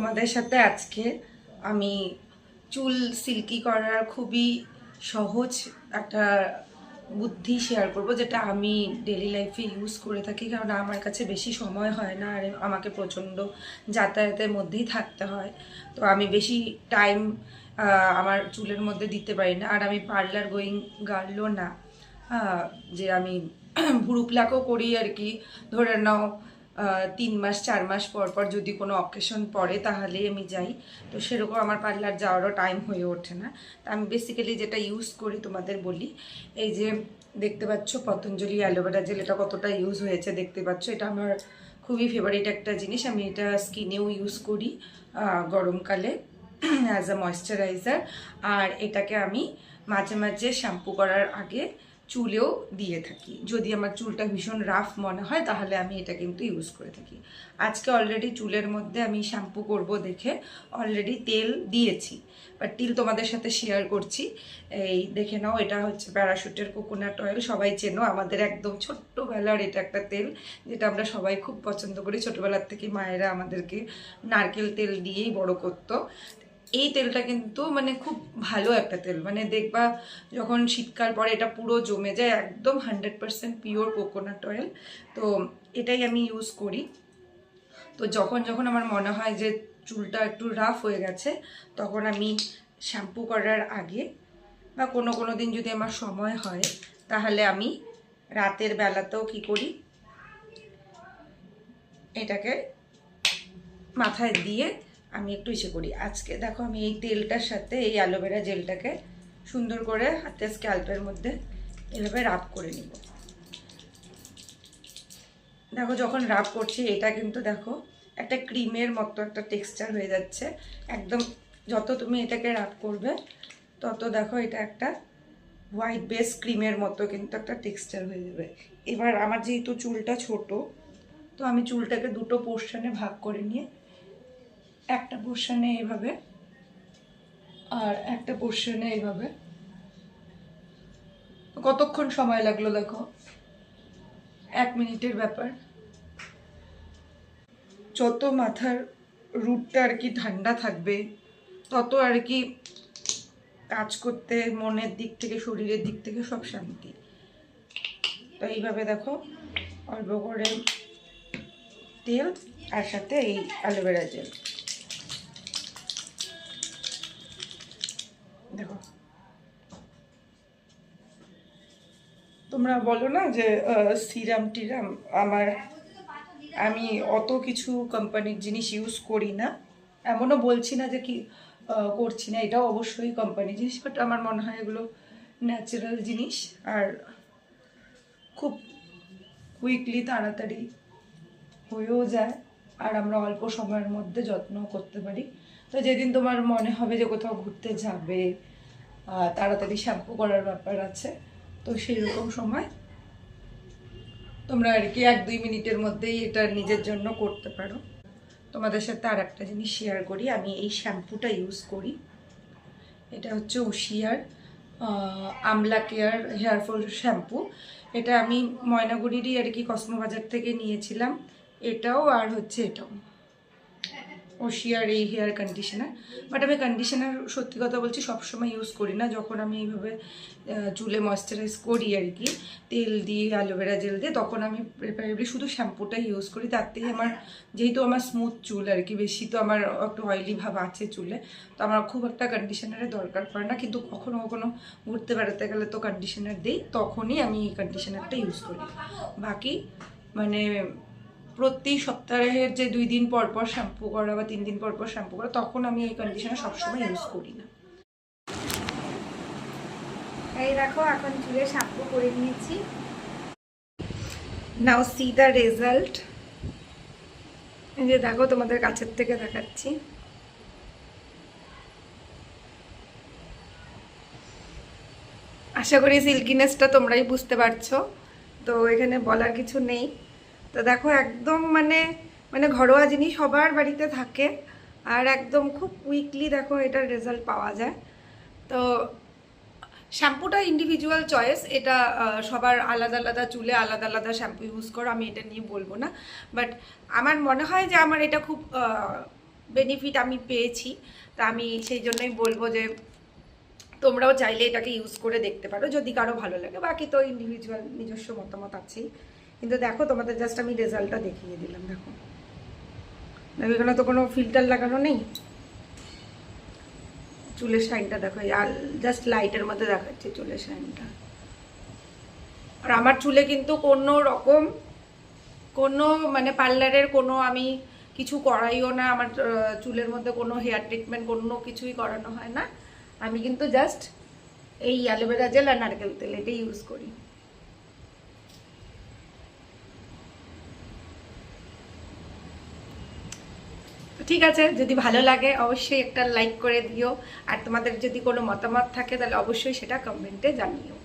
তোমাদের সাথে আজকে আমি চুল সিল্কি করার খুবই সহজ একটা বুদ্ধি শেয়ার করব, যেটা আমি ডেলি লাইফে ইউজ করে থাকি। কারণ আমার কাছে বেশি সময় হয় না, আর আমাকে প্রচণ্ড যাতায়াতের মধ্যেই থাকতে হয়। তো আমি বেশি টাইম আমার চুলের মধ্যে দিতে পারি না, আর আমি পার্লার গোয়িং গার্লও না যে আমি ভুরু প্লাকও করি আর কি। ধরে নাও 3 মাস 4 মাস পর পর যদি কোনো অকেশন পড়ে তাহলেই আমি যাই। তো সেরকম আমার পার্লার যাওয়ারও টাইম হয়ে ওঠে না। তা আমি বেসিক্যালি যেটা ইউজ করি তোমাদের বলি। এই যে দেখতে পাচ্ছ পতঞ্জলি অ্যালোভেরা জেল, এটা কতটা ইউজ হয়েছে দেখতে পাচ্ছ। এটা আমার খুবই ফেভারিট একটা জিনিস। আমি এটা স্কিনেও ইউজ করি গরমকালে অ্যাজ আ ময়েশ্চারাইজার। আর এটাকে আমি মাঝে মাঝে শ্যাম্পু করার আগে চুলেও দিয়ে থাকি। যদি আমার চুলটা ভীষণ রাফ মনে হয় তাহলে আমি এটা কিন্তু ইউজ করে থাকি। আজকে অলরেডি চুলের মধ্যে আমি শ্যাম্পু করব দেখে অলরেডি তেল দিয়েছি, বাট তিল তোমাদের সাথে শেয়ার করছি। এই দেখে নাও, এটা হচ্ছে প্যারাশুটের কোকোনাট অয়েল। সবাই চেনো, আমাদের একদম ছোট্টবেলার এটা একটা তেল যেটা আমরা সবাই খুব পছন্দ করি। ছোটোবেলার থেকে মায়েরা আমাদেরকে নারকেল তেল দিয়েই বড় করতো। এই তেলটা কিন্তু মানে খুব ভালো একটা তেল, মানে দেখবা যখন শীতকাল পরে এটা পুরো জমে যায়, একদম 100% পিওর কোকোনাট অয়েল। তো এটাই আমি ইউজ করি। তো যখন যখন আমার মনে হয় যে চুলটা একটু রাফ হয়ে গেছে, তখন আমি শ্যাম্পু করার আগে বা কোনো কোনো দিন যদি আমার সময় হয় তাহলে আমি রাতের বেলাতেও কি করি, এটাকে মাথায় দিয়ে আমি একটু ইসে করি। আজকে দেখো আমি এই তেলটার সাথে এই অ্যালোভেরা জেলটাকে সুন্দর করে হাতে স্ক্যাল্পের মধ্যে এভাবে রাব করে নিব। দেখো যখন রাব করছি এটা কিন্তু দেখো একটা ক্রিমের মতো একটা টেক্সচার হয়ে যাচ্ছে একদম। যত তুমি এটাকে রাব করবে তত দেখো এটা একটা হোয়াইট বেস ক্রিমের মতো কিন্তু একটা টেক্সচার হয়ে যাবে। এবার আমার যেহেতু চুলটা ছোট, তো আমি চুলটাকে দুটো পোর্শনে ভাগ করে নিয়ে একটা পোর্শনে এইভাবে আর একটা পোর্শনে এইভাবে। কতক্ষণ সময় লাগলো দেখো, 1 মিনিটের ব্যাপার। যত মাথার রুটটা আর কি ঠান্ডা থাকবে তত আর কি কাজ করতে মনের দিক থেকে শরীরের দিক থেকে সব শান্তি। তো এইভাবে দেখো অল্প করে তেল আর সাথে এই অ্যালোভেরা জেল দেখো। তোমরা বলো না যে সিরাম টিরাম, আমি অত কিছু কোম্পানির জিনিস ইউজ করি না। এমনও বলছি না যে কি করছি না, এটাও অবশ্যই কোম্পানি জিনিস, বাট আমার মনে হয় এগুলো ন্যাচারাল জিনিস আর খুব কুইকলি তাড়াতাড়ি হয়েও যায়, আর আমরা অল্প সময়ের মধ্যে যত্ন করতে পারি। তো যেদিন তোমার মনে হবে যে কোথাও ঘুরতে যাবে, তাড়াতাড়ি শ্যাম্পু করার ব্যাপার আছে, তো সেই রকম সময় তোমরা আর কি 1-2 মিনিটের মধ্যেই এটা নিজের জন্য করতে পারো। তোমাদের সাথে আর একটা জিনিস শেয়ার করি। আমি এই শ্যাম্পুটা ইউজ করি, এটা হচ্ছে ওশিয়ার আমলা কেয়ার হেয়ার ফল শ্যাম্পু। এটা আমি ময়নাগুড়িরই আর কি কসমো বাজার থেকে নিয়েছিলাম। এটাও আর হচ্ছে এটাও ওশিয়ার এই হেয়ার কন্ডিশনার। বাট আমি কন্ডিশনার সত্যি কথা বলছি সবসময় ইউজ করি না। যখন আমি এইভাবে চুলে ময়েশ্চারাইজ করি আর কি তেল দিয়ে অ্যালোভেরা জেল দিয়ে, তখন আমি প্রেফারেবলি শুধু শ্যাম্পুটাই ইউজ করি। তাতেই আমার যেহেতু আমার স্মুথ চুল আর কি, বেশি তো আমার একটু অয়েলি ভাব আছে চুলে, তো আমার খুব একটা কন্ডিশনারের দরকার পড়ে না। কিন্তু কখনো কখনো ঘুরতে বেড়াতে গেলে তো কন্ডিশনার দিই, তখনই আমি এই কন্ডিশনারটা ইউজ করি। বাকি মানে প্রতি সপ্তাহের যে 2 দিন পর পর শ্যাম্পু করা বা 3 দিন পর পর শ্যাম্পু করা, তখন আমি এই কন্ডিশনার সবসময় ইউজ করি না। এই দেখো এখন চুলে শ্যাম্পু করে নিয়েছি। নাও সি দ্য রেজাল্ট। এই যে দেখো তোমাদের কাছের থেকে দেখাচ্ছি। আশা করি সিল্কিনেসটা তোমরাই বুঝতে পারছো, তো এখানে বলার কিছু নেই। তো দেখো একদম মানে মানে ঘরোয়া জিনিস সবার বাড়িতে থাকে, আর একদম খুব কুইকলি দেখো এটার রেজাল্ট পাওয়া যায়। তো শ্যাম্পুটা ইন্ডিভিজুয়াল চয়েস, এটা সবার আলাদা আলাদা চুলে আলাদা আলাদা শ্যাম্পু ইউজ করো, আমি এটা নিয়ে বলবো না। বাট আমার মনে হয় যে আমার এটা খুব বেনিফিট আমি পেয়েছি। তা আমি সেই জন্যই বলবো যে তোমরাও চাইলে এটাকে ইউজ করে দেখতে পারো যদি কারো ভালো লাগে। বাকি তো ইন্ডিভিজুয়াল নিজস্ব মতামত আছেই। কিন্তু দেখো তোমাদের জাস্ট আমি রেজাল্টটা দেখিয়ে দিলাম। দেখো এখানে তো কোনো ফিল্টার লাগানো নেই। চুলের শাইনটা দেখো, আর জাস্ট লাইটের মধ্যে দেখাচ্ছে চুলের শাইনটা। আর আমার চুলে কিন্তু কোনো রকম কোনো মানে পার্লারের কোনো আমি কিছু করাইও না। আমার চুলের মধ্যে কোনো হেয়ার ট্রিটমেন্ট কোনো কিছুই করানো হয় না। আমি কিন্তু জাস্ট এই অ্যালোভেরা জেল আর নারকেল তেল এটাই ইউজ করি। ঠিক আছে, যদি ভালো লাগে অবশ্যই একটা লাইক করে দিও। আর তোমাদের যদি কোনো মতামত থাকে তাহলে অবশ্যই সেটা কমেন্টে জানিও।